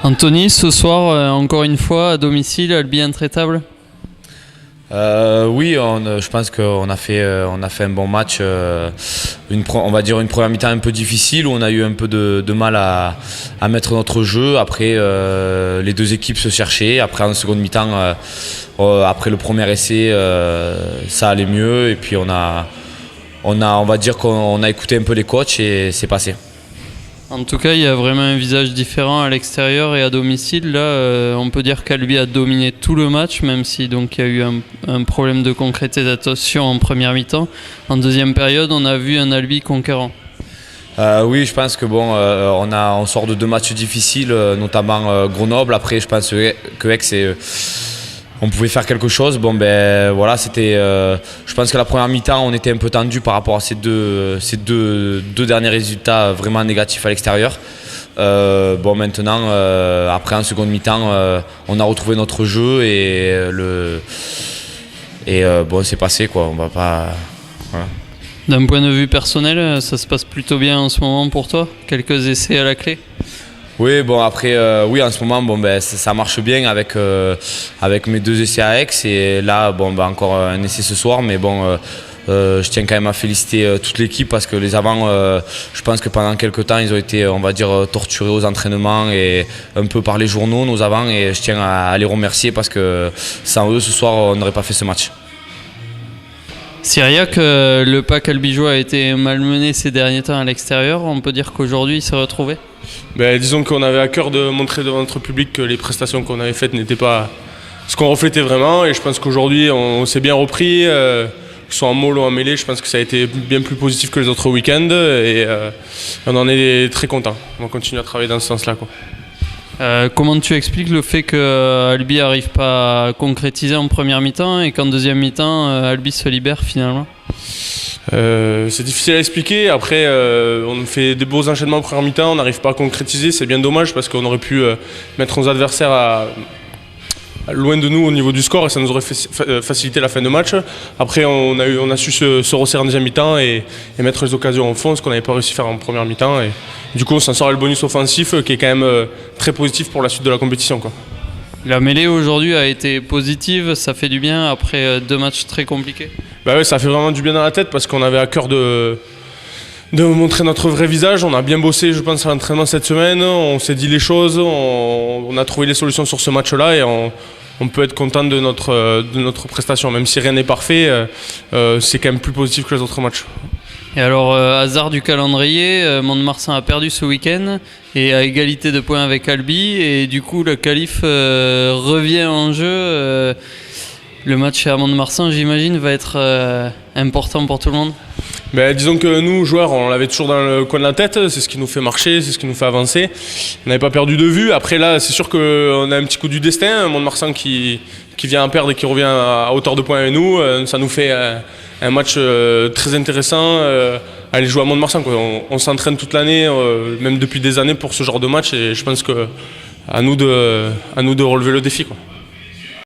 Anthony, ce soir, encore une fois, à domicile, Albi intraitable. Oui, je pense qu'on a fait un bon match. On va dire une première mi-temps un peu difficile où on a eu un peu de mal à mettre notre jeu. Après, les deux équipes se cherchaient. Après, en seconde mi-temps, après le premier essai, ça allait mieux. Et puis on va dire qu'on a écouté un peu les coachs et c'est passé. En tout cas, il y a vraiment un visage différent à l'extérieur et à domicile. Là, on peut dire qu'Albi a dominé tout le match, même si donc il y a eu un problème de concrétisation en première mi-temps. En deuxième période, on a vu un Albi conquérant. Oui, je pense que on sort de deux matchs difficiles, notamment Grenoble. Après, je pense que Aix on pouvait faire quelque chose. Je pense que la première mi-temps, on était un peu tendu par rapport à ces deux derniers résultats vraiment négatifs à l'extérieur. Maintenant, après en seconde mi-temps, on a retrouvé notre jeu c'est passé quoi. On va pas. Voilà. D'un point de vue personnel, ça se passe plutôt bien en ce moment pour toi? Quelques essais à la clé? Oui, en ce moment, ça marche bien avec mes deux essais à Aix et là, encore un essai ce soir, mais je tiens quand même à féliciter toute l'équipe parce que les avants, je pense que pendant quelques temps, ils ont été, on va dire, torturés aux entraînements et un peu par les journaux, nos avants, et je tiens à les remercier parce que sans eux, ce soir, on n'aurait pas fait ce match. Cyriac, le pack albigeois a été malmené ces derniers temps à l'extérieur. On peut dire qu'aujourd'hui, il s'est retrouvé. Disons qu'on avait à cœur de montrer devant notre public que les prestations qu'on avait faites n'étaient pas ce qu'on reflétait vraiment. Et je pense qu'aujourd'hui, on s'est bien repris. Que ce soit en mollo ou en mêlée, je pense que ça a été bien plus positif que les autres week-ends. Et on en est très content. On va continuer à travailler dans ce sens-là, quoi. Comment tu expliques le fait que Albi n'arrive pas à concrétiser en première mi-temps et qu'en deuxième mi-temps, Albi se libère finalement? C'est difficile à expliquer. Après, on fait des beaux enchaînements en première mi-temps, on n'arrive pas à concrétiser. C'est bien dommage parce qu'on aurait pu mettre nos adversaires loin de nous au niveau du score et ça nous aurait facilité la fin de match. Après, on a su se resserrer en deuxième mi-temps et mettre les occasions en fond, ce qu'on n'avait pas réussi à faire en première mi-temps. Et du coup, on s'en sort avec le bonus offensif qui est quand même très positif pour la suite de la compétition, quoi. La mêlée aujourd'hui a été positive, ça fait du bien après deux matchs très compliqués. Oui, ça fait vraiment du bien dans la tête parce qu'on avait à cœur de montrer notre vrai visage. On a bien bossé, je pense, à l'entraînement cette semaine. On s'est dit les choses, on a trouvé les solutions sur ce match-là et on peut être content de notre prestation. Même si rien n'est parfait, c'est quand même plus positif que les autres matchs. Et alors, hasard du calendrier, Mont-de-Marsan a perdu ce week-end et à égalité de points avec Albi. Et du coup, le qualif revient en jeu. Le match à Mont-de-Marsan, j'imagine, va être important pour tout le monde. Disons que nous, joueurs, on l'avait toujours dans le coin de la tête. C'est ce qui nous fait marcher, c'est ce qui nous fait avancer. On n'avait pas perdu de vue. Après là, c'est sûr qu'on a un petit coup du destin. Mont-de-Marsan qui vient à perdre et qui revient à hauteur de points avec nous. Ça nous fait un match très intéressant. Aller jouer à Mont-de-Marsan, quoi. On s'entraîne toute l'année, même depuis des années pour ce genre de match. Et je pense qu'à nous de relever le défi, quoi.